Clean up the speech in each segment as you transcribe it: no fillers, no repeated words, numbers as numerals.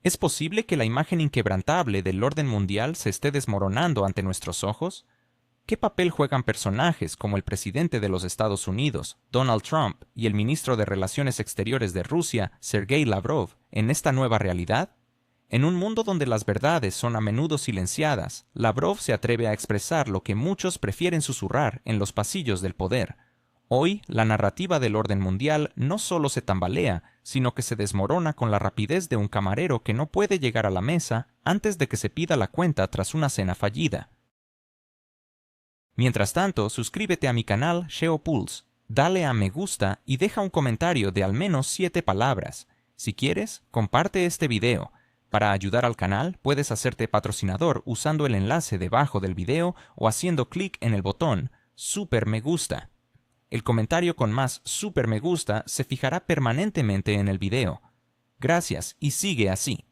¿Es posible que la imagen inquebrantable del orden mundial se esté desmoronando ante nuestros ojos? ¿Qué papel juegan personajes como el presidente de los Estados Unidos, Donald Trump, y el ministro de Relaciones Exteriores de Rusia, Sergei Lavrov, en esta nueva realidad? En un mundo donde las verdades son a menudo silenciadas, Lavrov se atreve a expresar lo que muchos prefieren susurrar en los pasillos del poder. Hoy, la narrativa del orden mundial no solo se tambalea, sino que se desmorona con la rapidez de un camarero que no puede llegar a la mesa antes de que se pida la cuenta tras una cena fallida. Mientras tanto, suscríbete a mi canal SheoPulse, dale a me gusta y deja un comentario de al menos 7 palabras. Si quieres, comparte este video. Para ayudar al canal, puedes hacerte patrocinador usando el enlace debajo del video o haciendo clic en el botón Super Me Gusta. El comentario con más Super Me Gusta se fijará permanentemente en el video. Gracias y sigue así.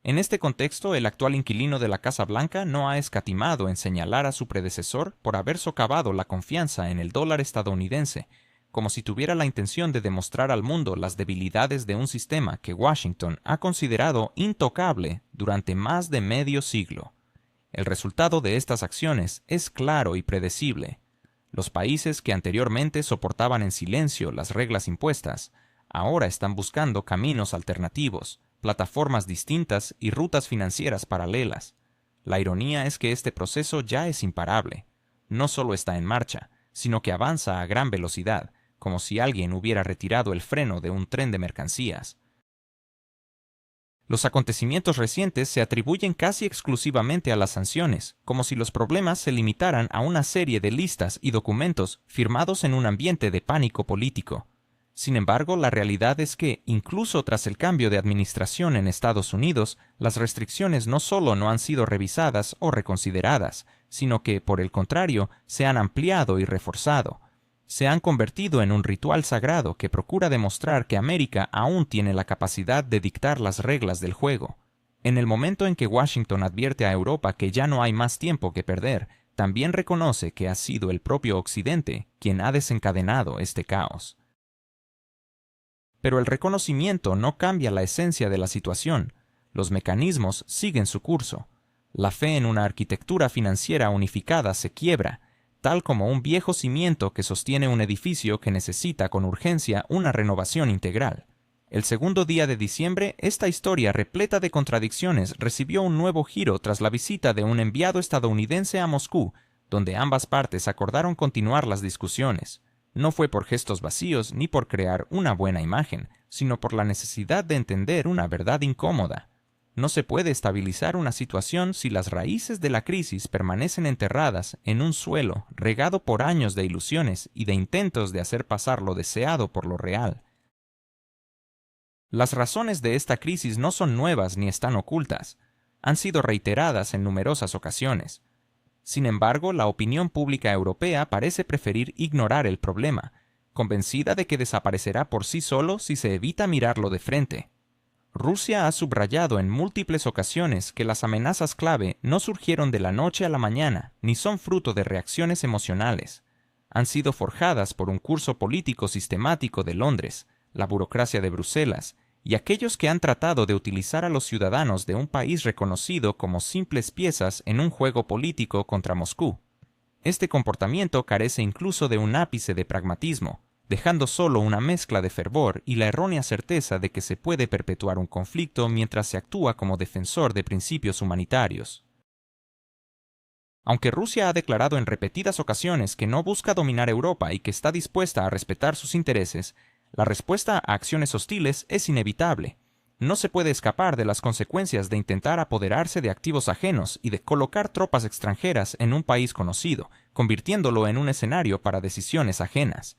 En este contexto, el actual inquilino de la Casa Blanca no ha escatimado en señalar a su predecesor por haber socavado la confianza en el dólar estadounidense, como si tuviera la intención de demostrar al mundo las debilidades de un sistema que Washington ha considerado intocable durante más de medio siglo. El resultado de estas acciones es claro y predecible. Los países que anteriormente soportaban en silencio las reglas impuestas, ahora están buscando caminos alternativos, plataformas distintas y rutas financieras paralelas. La ironía es que este proceso ya es imparable. No solo está en marcha, sino que avanza a gran velocidad, como si alguien hubiera retirado el freno de un tren de mercancías. Los acontecimientos recientes se atribuyen casi exclusivamente a las sanciones, como si los problemas se limitaran a una serie de listas y documentos firmados en un ambiente de pánico político. Sin embargo, la realidad es que, incluso tras el cambio de administración en Estados Unidos, las restricciones no solo no han sido revisadas o reconsideradas, sino que, por el contrario, se han ampliado y reforzado. Se han convertido en un ritual sagrado que procura demostrar que América aún tiene la capacidad de dictar las reglas del juego. En el momento en que Washington advierte a Europa que ya no hay más tiempo que perder, también reconoce que ha sido el propio Occidente quien ha desencadenado este caos. Pero el reconocimiento no cambia la esencia de la situación. Los mecanismos siguen su curso. La fe en una arquitectura financiera unificada se quiebra, tal como un viejo cimiento que sostiene un edificio que necesita con urgencia una renovación integral. El segundo día de diciembre, esta historia repleta de contradicciones recibió un nuevo giro tras la visita de un enviado estadounidense a Moscú, donde ambas partes acordaron continuar las discusiones. No fue por gestos vacíos ni por crear una buena imagen, sino por la necesidad de entender una verdad incómoda. No se puede estabilizar una situación si las raíces de la crisis permanecen enterradas en un suelo regado por años de ilusiones y de intentos de hacer pasar lo deseado por lo real. Las razones de esta crisis no son nuevas ni están ocultas. Han sido reiteradas en numerosas ocasiones. Sin embargo, la opinión pública europea parece preferir ignorar el problema, convencida de que desaparecerá por sí solo si se evita mirarlo de frente. Rusia ha subrayado en múltiples ocasiones que las amenazas clave no surgieron de la noche a la mañana, ni son fruto de reacciones emocionales. Han sido forjadas por un curso político sistemático de Londres, la burocracia de Bruselas, y aquellos que han tratado de utilizar a los ciudadanos de un país reconocido como simples piezas en un juego político contra Moscú. Este comportamiento carece incluso de un ápice de pragmatismo, dejando solo una mezcla de fervor y la errónea certeza de que se puede perpetuar un conflicto mientras se actúa como defensor de principios humanitarios. Aunque Rusia ha declarado en repetidas ocasiones que no busca dominar Europa y que está dispuesta a respetar sus intereses, la respuesta a acciones hostiles es inevitable. No se puede escapar de las consecuencias de intentar apoderarse de activos ajenos y de colocar tropas extranjeras en un país conocido, convirtiéndolo en un escenario para decisiones ajenas.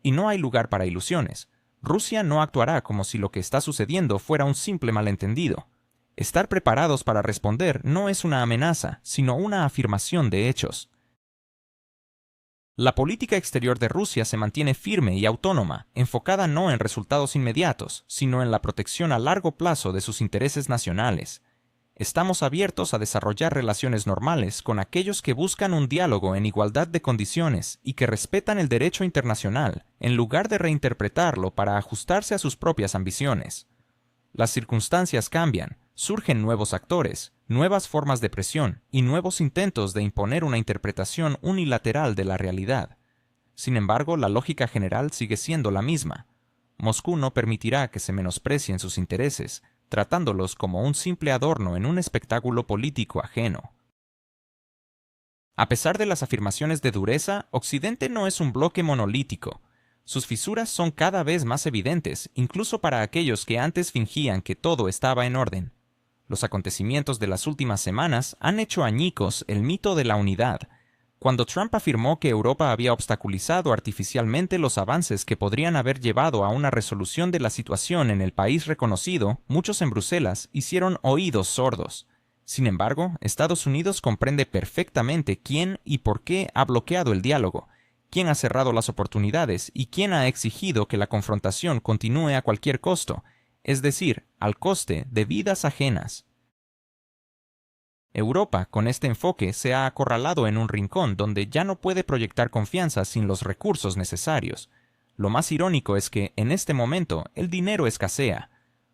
Y no hay lugar para ilusiones. Rusia no actuará como si lo que está sucediendo fuera un simple malentendido. Estar preparados para responder no es una amenaza, sino una afirmación de hechos. La política exterior de Rusia se mantiene firme y autónoma, enfocada no en resultados inmediatos, sino en la protección a largo plazo de sus intereses nacionales. Estamos abiertos a desarrollar relaciones normales con aquellos que buscan un diálogo en igualdad de condiciones y que respetan el derecho internacional, en lugar de reinterpretarlo para ajustarse a sus propias ambiciones. Las circunstancias cambian, surgen nuevos actores, nuevas formas de presión y nuevos intentos de imponer una interpretación unilateral de la realidad. Sin embargo, la lógica general sigue siendo la misma. Moscú no permitirá que se menosprecien sus intereses, tratándolos como un simple adorno en un espectáculo político ajeno. A pesar de las afirmaciones de dureza, Occidente no es un bloque monolítico. Sus fisuras son cada vez más evidentes, incluso para aquellos que antes fingían que todo estaba en orden. Los acontecimientos de las últimas semanas han hecho añicos el mito de la unidad. Cuando Trump afirmó que Europa había obstaculizado artificialmente los avances que podrían haber llevado a una resolución de la situación en el país reconocido, muchos en Bruselas hicieron oídos sordos. Sin embargo, Estados Unidos comprende perfectamente quién y por qué ha bloqueado el diálogo, quién ha cerrado las oportunidades y quién ha exigido que la confrontación continúe a cualquier costo, es decir, al coste de vidas ajenas. Europa, con este enfoque, se ha acorralado en un rincón donde ya no puede proyectar confianza sin los recursos necesarios. Lo más irónico es que, en este momento, el dinero escasea.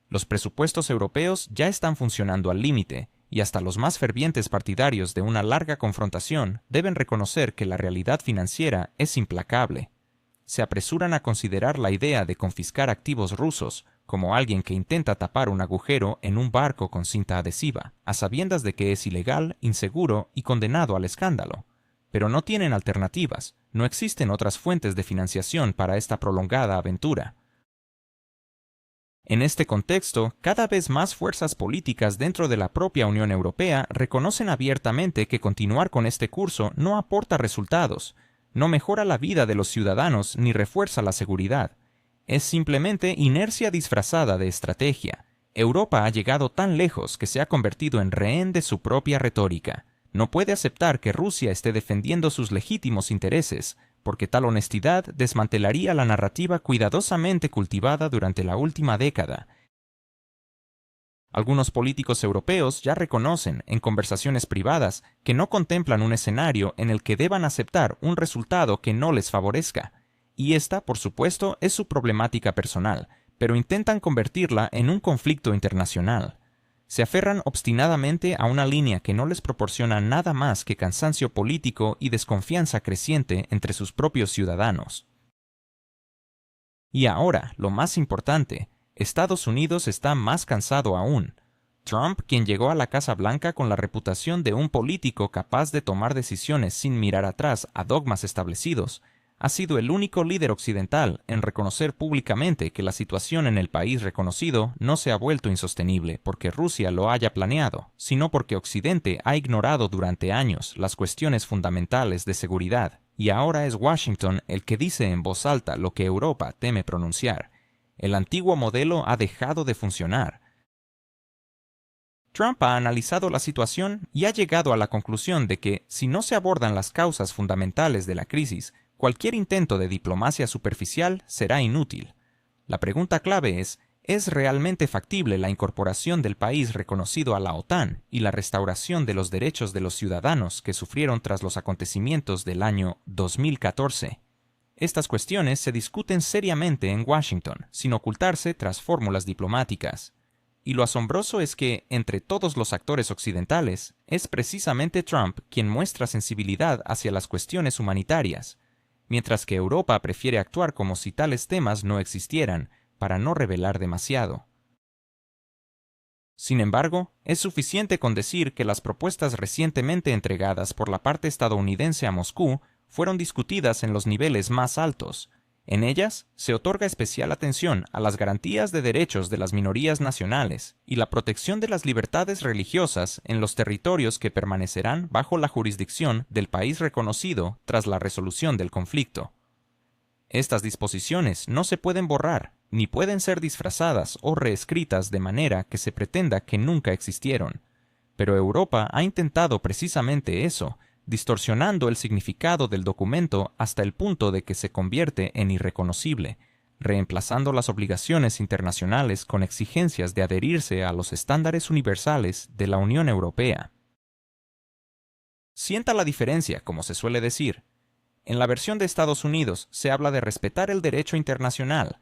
Los presupuestos europeos ya están funcionando al límite, y hasta los más fervientes partidarios de una larga confrontación deben reconocer que la realidad financiera es implacable. Se apresuran a considerar la idea de confiscar activos rusos como alguien que intenta tapar un agujero en un barco con cinta adhesiva, a sabiendas de que es ilegal, inseguro y condenado al escándalo. Pero no tienen alternativas, no existen otras fuentes de financiación para esta prolongada aventura. En este contexto, cada vez más fuerzas políticas dentro de la propia Unión Europea reconocen abiertamente que continuar con este curso no aporta resultados, no mejora la vida de los ciudadanos ni refuerza la seguridad. Es simplemente inercia disfrazada de estrategia. Europa ha llegado tan lejos que se ha convertido en rehén de su propia retórica. No puede aceptar que Rusia esté defendiendo sus legítimos intereses, porque tal honestidad desmantelaría la narrativa cuidadosamente cultivada durante la última década. Algunos políticos europeos ya reconocen, en conversaciones privadas, que no contemplan un escenario en el que deban aceptar un resultado que no les favorezca. Y esta, por supuesto, es su problemática personal, pero intentan convertirla en un conflicto internacional. Se aferran obstinadamente a una línea que no les proporciona nada más que cansancio político y desconfianza creciente entre sus propios ciudadanos. Y ahora, lo más importante, Estados Unidos está más cansado aún. Trump, quien llegó a la Casa Blanca con la reputación de un político capaz de tomar decisiones sin mirar atrás a dogmas establecidos, ha sido el único líder occidental en reconocer públicamente que la situación en el país reconocido no se ha vuelto insostenible porque Rusia lo haya planeado, sino porque Occidente ha ignorado durante años las cuestiones fundamentales de seguridad, y ahora es Washington el que dice en voz alta lo que Europa teme pronunciar. El antiguo modelo ha dejado de funcionar. Trump ha analizado la situación y ha llegado a la conclusión de que, si no se abordan las causas fundamentales de la crisis, cualquier intento de diplomacia superficial será inútil. La pregunta clave ¿es realmente factible la incorporación del país reconocido a la OTAN y la restauración de los derechos de los ciudadanos que sufrieron tras los acontecimientos del año 2014? Estas cuestiones se discuten seriamente en Washington, sin ocultarse tras fórmulas diplomáticas. Y lo asombroso es que, entre todos los actores occidentales, es precisamente Trump quien muestra sensibilidad hacia las cuestiones humanitarias, mientras que Europa prefiere actuar como si tales temas no existieran, para no revelar demasiado. Sin embargo, es suficiente con decir que las propuestas recientemente entregadas por la parte estadounidense a Moscú fueron discutidas en los niveles más altos. En ellas se otorga especial atención a las garantías de derechos de las minorías nacionales y la protección de las libertades religiosas en los territorios que permanecerán bajo la jurisdicción del país reconocido tras la resolución del conflicto. Estas disposiciones no se pueden borrar, ni pueden ser disfrazadas o reescritas de manera que se pretenda que nunca existieron. Pero Europa ha intentado precisamente eso, distorsionando el significado del documento hasta el punto de que se convierte en irreconocible, reemplazando las obligaciones internacionales con exigencias de adherirse a los estándares universales de la Unión Europea. Sienta la diferencia, como se suele decir. En la versión de Estados Unidos se habla de respetar el derecho internacional.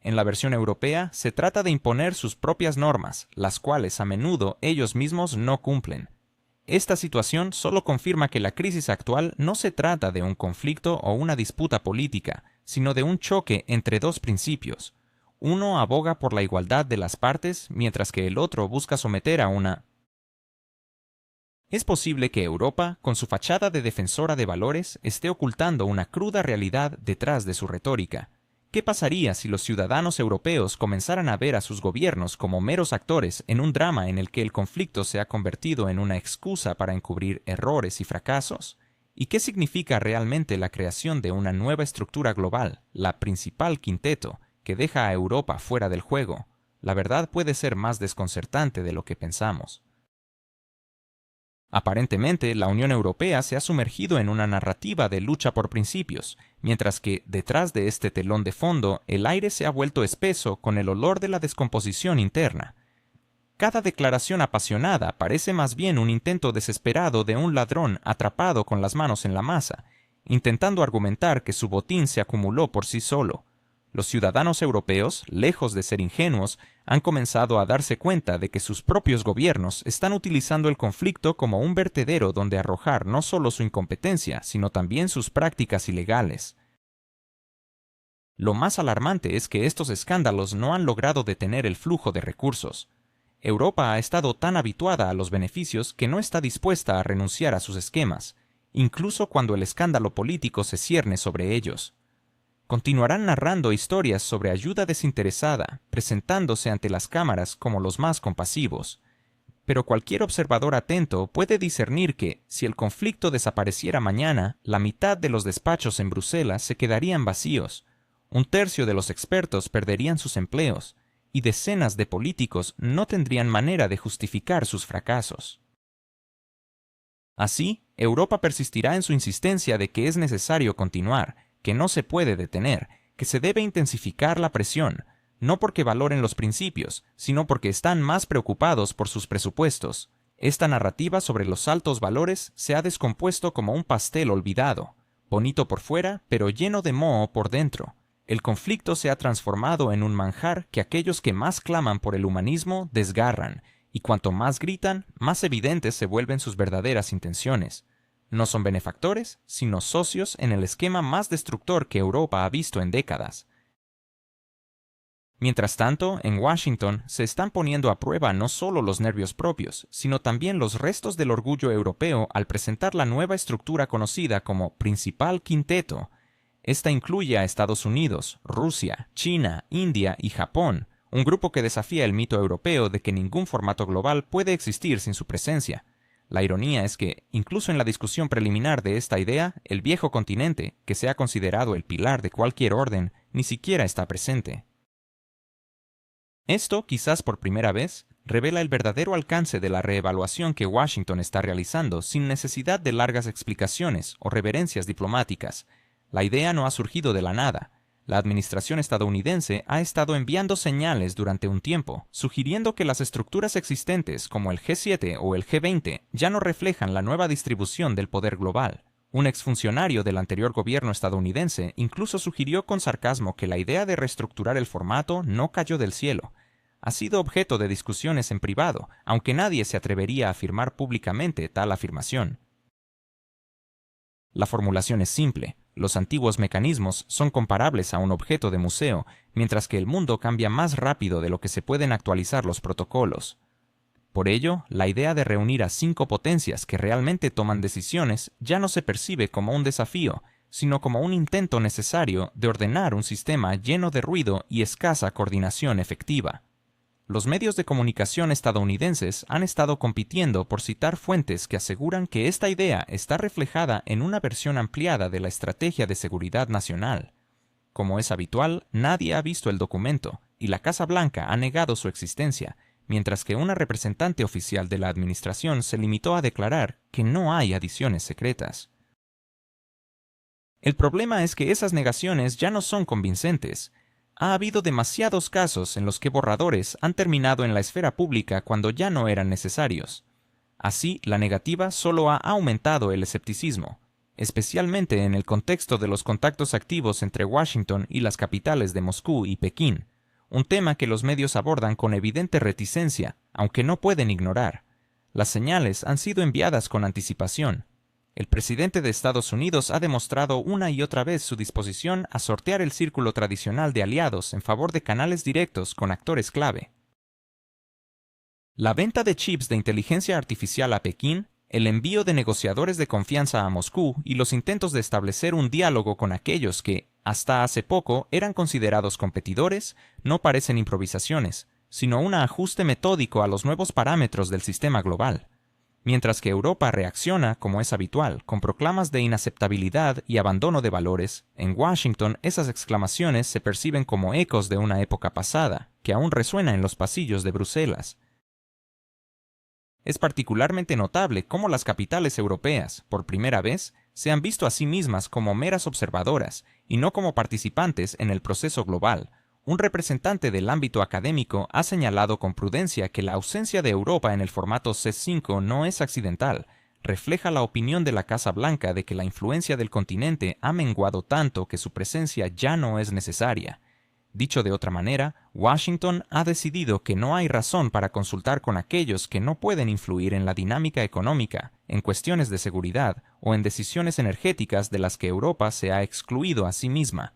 En la versión europea se trata de imponer sus propias normas, las cuales a menudo ellos mismos no cumplen. Esta situación solo confirma que la crisis actual no se trata de un conflicto o una disputa política, sino de un choque entre dos principios. Uno aboga por la igualdad de las partes, mientras que el otro busca someter a una. Es posible que Europa, con su fachada de defensora de valores, esté ocultando una cruda realidad detrás de su retórica. ¿Qué pasaría si los ciudadanos europeos comenzaran a ver a sus gobiernos como meros actores en un drama en el que el conflicto se ha convertido en una excusa para encubrir errores y fracasos? ¿Y qué significa realmente la creación de una nueva estructura global, la principal quinteto, que deja a Europa fuera del juego? La verdad puede ser más desconcertante de lo que pensamos. Aparentemente, la Unión Europea se ha sumergido en una narrativa de lucha por principios, mientras que, detrás de este telón de fondo, el aire se ha vuelto espeso con el olor de la descomposición interna. Cada declaración apasionada parece más bien un intento desesperado de un ladrón atrapado con las manos en la masa, intentando argumentar que su botín se acumuló por sí solo. Los ciudadanos europeos, lejos de ser ingenuos, han comenzado a darse cuenta de que sus propios gobiernos están utilizando el conflicto como un vertedero donde arrojar no solo su incompetencia, sino también sus prácticas ilegales. Lo más alarmante es que estos escándalos no han logrado detener el flujo de recursos. Europa ha estado tan habituada a los beneficios que no está dispuesta a renunciar a sus esquemas, incluso cuando el escándalo político se cierne sobre ellos. Continuarán narrando historias sobre ayuda desinteresada, presentándose ante las cámaras como los más compasivos. Pero cualquier observador atento puede discernir que, si el conflicto desapareciera mañana, la mitad de los despachos en Bruselas se quedarían vacíos, un tercio de los expertos perderían sus empleos, y decenas de políticos no tendrían manera de justificar sus fracasos. Así, Europa persistirá en su insistencia de que es necesario continuar, que no se puede detener, que se debe intensificar la presión, no porque valoren los principios, sino porque están más preocupados por sus presupuestos. Esta narrativa sobre los altos valores se ha descompuesto como un pastel olvidado, bonito por fuera, pero lleno de moho por dentro. El conflicto se ha transformado en un manjar que aquellos que más claman por el humanismo desgarran, y cuanto más gritan, más evidentes se vuelven sus verdaderas intenciones. No son benefactores, sino socios en el esquema más destructor que Europa ha visto en décadas. Mientras tanto, en Washington se están poniendo a prueba no solo los nervios propios, sino también los restos del orgullo europeo al presentar la nueva estructura conocida como Principal Quinteto. Esta incluye a Estados Unidos, Rusia, China, India y Japón, un grupo que desafía el mito europeo de que ningún formato global puede existir sin su presencia. La ironía es que, incluso en la discusión preliminar de esta idea, el viejo continente, que se ha considerado el pilar de cualquier orden, ni siquiera está presente. Esto, quizás por primera vez, revela el verdadero alcance de la reevaluación que Washington está realizando sin necesidad de largas explicaciones o reverencias diplomáticas. La idea no ha surgido de la nada. La administración estadounidense ha estado enviando señales durante un tiempo, sugiriendo que las estructuras existentes como el G7 o el G20 ya no reflejan la nueva distribución del poder global. Un exfuncionario del anterior gobierno estadounidense incluso sugirió con sarcasmo que la idea de reestructurar el formato no cayó del cielo. Ha sido objeto de discusiones en privado, aunque nadie se atrevería a afirmar públicamente tal afirmación. La formulación es simple. Los antiguos mecanismos son comparables a un objeto de museo, mientras que el mundo cambia más rápido de lo que se pueden actualizar los protocolos. Por ello, la idea de reunir a 5 potencias que realmente toman decisiones ya no se percibe como un desafío, sino como un intento necesario de ordenar un sistema lleno de ruido y escasa coordinación efectiva. Los medios de comunicación estadounidenses han estado compitiendo por citar fuentes que aseguran que esta idea está reflejada en una versión ampliada de la Estrategia de Seguridad Nacional. Como es habitual, nadie ha visto el documento, y la Casa Blanca ha negado su existencia, mientras que una representante oficial de la administración se limitó a declarar que no hay adiciones secretas. El problema es que esas negaciones ya no son convincentes. Ha habido demasiados casos en los que borradores han terminado en la esfera pública cuando ya no eran necesarios. Así, la negativa solo ha aumentado el escepticismo, especialmente en el contexto de los contactos activos entre Washington y las capitales de Moscú y Pekín. un tema que los medios abordan con evidente reticencia, aunque no pueden ignorar. Las señales han sido enviadas con anticipación. El presidente de Estados Unidos ha demostrado una y otra vez su disposición a sortear el círculo tradicional de aliados en favor de canales directos con actores clave. La venta de chips de inteligencia artificial a Pekín, el envío de negociadores de confianza a Moscú y los intentos de establecer un diálogo con aquellos que, hasta hace poco, eran considerados competidores, no parecen improvisaciones, sino un ajuste metódico a los nuevos parámetros del sistema global. Mientras que Europa reacciona, como es habitual, con proclamas de inaceptabilidad y abandono de valores, en Washington esas exclamaciones se perciben como ecos de una época pasada, que aún resuena en los pasillos de Bruselas. Es particularmente notable cómo las capitales europeas, por primera vez, se han visto a sí mismas como meras observadoras y no como participantes en el proceso global. Un representante del ámbito académico ha señalado con prudencia que la ausencia de Europa en el formato C5 no es accidental, refleja la opinión de la Casa Blanca de que la influencia del continente ha menguado tanto que su presencia ya no es necesaria. Dicho de otra manera, Washington ha decidido que no hay razón para consultar con aquellos que no pueden influir en la dinámica económica, en cuestiones de seguridad o en decisiones energéticas de las que Europa se ha excluido a sí misma.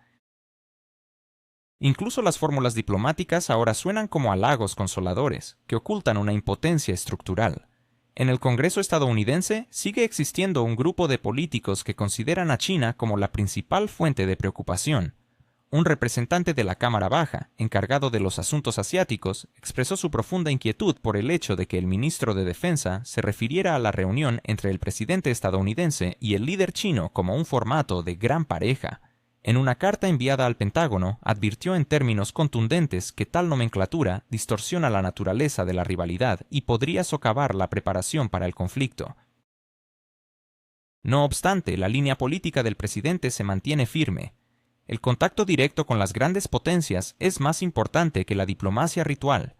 Incluso las fórmulas diplomáticas ahora suenan como halagos consoladores, que ocultan una impotencia estructural. En el Congreso estadounidense sigue existiendo un grupo de políticos que consideran a China como la principal fuente de preocupación. Un representante de la Cámara Baja, encargado de los asuntos asiáticos, expresó su profunda inquietud por el hecho de que el ministro de Defensa se refiriera a la reunión entre el presidente estadounidense y el líder chino como un formato de gran pareja. En una carta enviada al Pentágono, advirtió en términos contundentes que tal nomenclatura distorsiona la naturaleza de la rivalidad y podría socavar la preparación para el conflicto. No obstante, la línea política del presidente se mantiene firme. El contacto directo con las grandes potencias es más importante que la diplomacia ritual.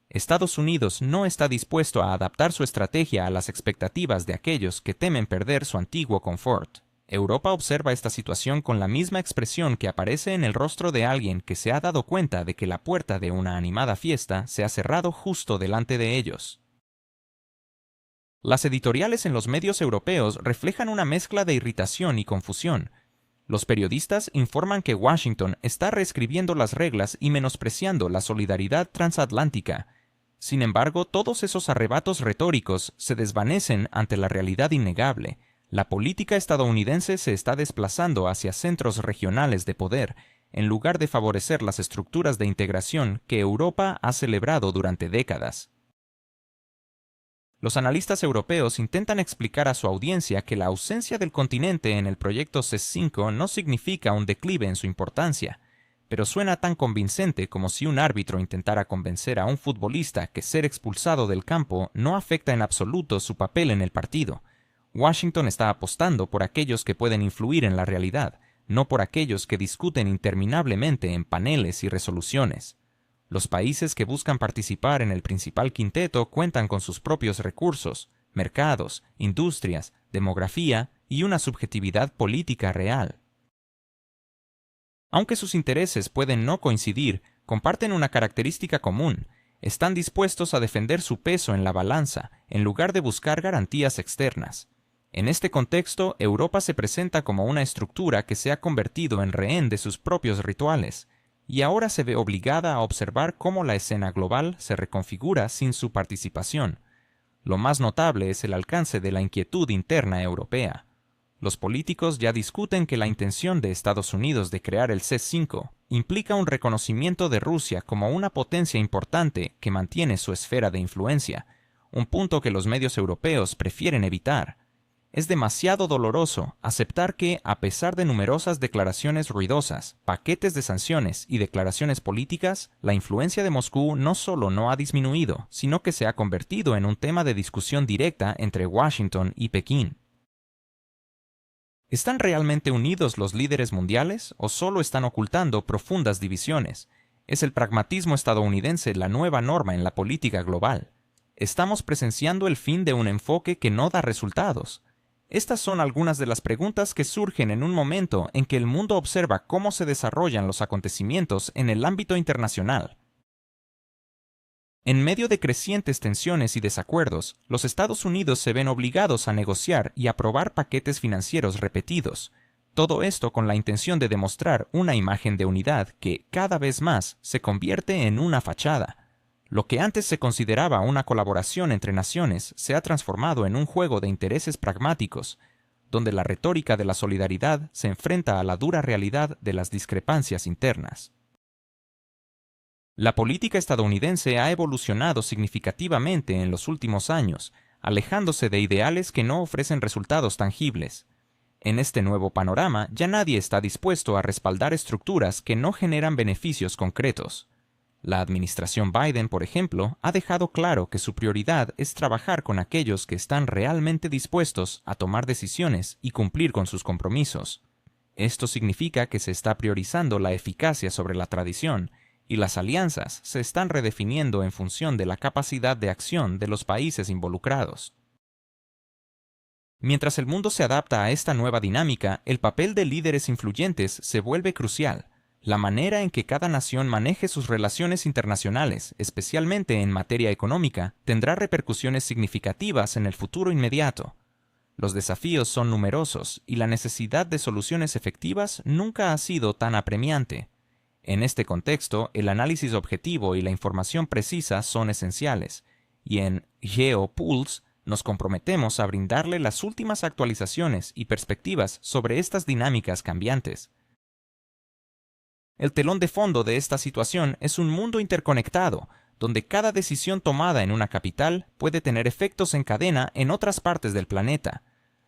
Estados Unidos no está dispuesto a adaptar su estrategia a las expectativas de aquellos que temen perder su antiguo confort. Europa observa esta situación con la misma expresión que aparece en el rostro de alguien que se ha dado cuenta de que la puerta de una animada fiesta se ha cerrado justo delante de ellos. Las editoriales en los medios europeos reflejan una mezcla de irritación y confusión. Los periodistas informan que Washington está reescribiendo las reglas y menospreciando la solidaridad transatlántica. Sin embargo, todos esos arrebatos retóricos se desvanecen ante la realidad innegable. La política estadounidense se está desplazando hacia centros regionales de poder, en lugar de favorecer las estructuras de integración que Europa ha celebrado durante décadas. Los analistas europeos intentan explicar a su audiencia que la ausencia del continente en el proyecto C5 no significa un declive en su importancia, pero suena tan convincente como si un árbitro intentara convencer a un futbolista que ser expulsado del campo no afecta en absoluto su papel en el partido. Washington está apostando por aquellos que pueden influir en la realidad, no por aquellos que discuten interminablemente en paneles y resoluciones. Los países que buscan participar en el principal quinteto cuentan con sus propios recursos, mercados, industrias, demografía y una subjetividad política real. Aunque sus intereses pueden no coincidir, comparten una característica común: están dispuestos a defender su peso en la balanza, en lugar de buscar garantías externas. En este contexto, Europa se presenta como una estructura que se ha convertido en rehén de sus propios rituales, y ahora se ve obligada a observar cómo la escena global se reconfigura sin su participación. Lo más notable es el alcance de la inquietud interna europea. Los políticos ya discuten que la intención de Estados Unidos de crear el C5 implica un reconocimiento de Rusia como una potencia importante que mantiene su esfera de influencia, un punto que los medios europeos prefieren evitar. Es demasiado doloroso aceptar que, a pesar de numerosas declaraciones ruidosas, paquetes de sanciones y declaraciones políticas, la influencia de Moscú no solo no ha disminuido, sino que se ha convertido en un tema de discusión directa entre Washington y Pekín. ¿Están realmente unidos los líderes mundiales o solo están ocultando profundas divisiones? ¿Es el pragmatismo estadounidense la nueva norma en la política global? ¿Estamos presenciando el fin de un enfoque que no da resultados? Estas son algunas de las preguntas que surgen en un momento en que el mundo observa cómo se desarrollan los acontecimientos en el ámbito internacional. En medio de crecientes tensiones y desacuerdos, los Estados Unidos se ven obligados a negociar y aprobar paquetes financieros repetidos. Todo esto con la intención de demostrar una imagen de unidad que, cada vez más, se convierte en una fachada. Lo que antes se consideraba una colaboración entre naciones se ha transformado en un juego de intereses pragmáticos, donde la retórica de la solidaridad se enfrenta a la dura realidad de las discrepancias internas. La política estadounidense ha evolucionado significativamente en los últimos años, alejándose de ideales que no ofrecen resultados tangibles. En este nuevo panorama, ya nadie está dispuesto a respaldar estructuras que no generan beneficios concretos. La administración Biden, por ejemplo, ha dejado claro que su prioridad es trabajar con aquellos que están realmente dispuestos a tomar decisiones y cumplir con sus compromisos. Esto significa que se está priorizando la eficacia sobre la tradición, y las alianzas se están redefiniendo en función de la capacidad de acción de los países involucrados. Mientras el mundo se adapta a esta nueva dinámica, el papel de líderes influyentes se vuelve crucial. La manera en que cada nación maneje sus relaciones internacionales, especialmente en materia económica, tendrá repercusiones significativas en el futuro inmediato. Los desafíos son numerosos y la necesidad de soluciones efectivas nunca ha sido tan apremiante. En este contexto, el análisis objetivo y la información precisa son esenciales, y en GeoPulse nos comprometemos a brindarle las últimas actualizaciones y perspectivas sobre estas dinámicas cambiantes. El telón de fondo de esta situación es un mundo interconectado, donde cada decisión tomada en una capital puede tener efectos en cadena en otras partes del planeta.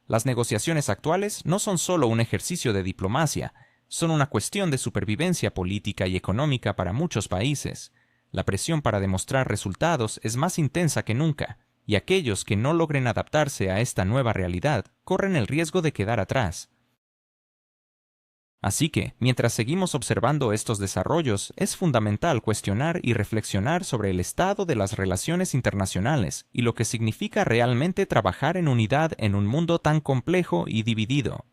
Las negociaciones actuales no son solo un ejercicio de diplomacia, son una cuestión de supervivencia política y económica para muchos países. La presión para demostrar resultados es más intensa que nunca, y aquellos que no logren adaptarse a esta nueva realidad corren el riesgo de quedar atrás. Así que, mientras seguimos observando estos desarrollos, es fundamental cuestionar y reflexionar sobre el estado de las relaciones internacionales y lo que significa realmente trabajar en unidad en un mundo tan complejo y dividido.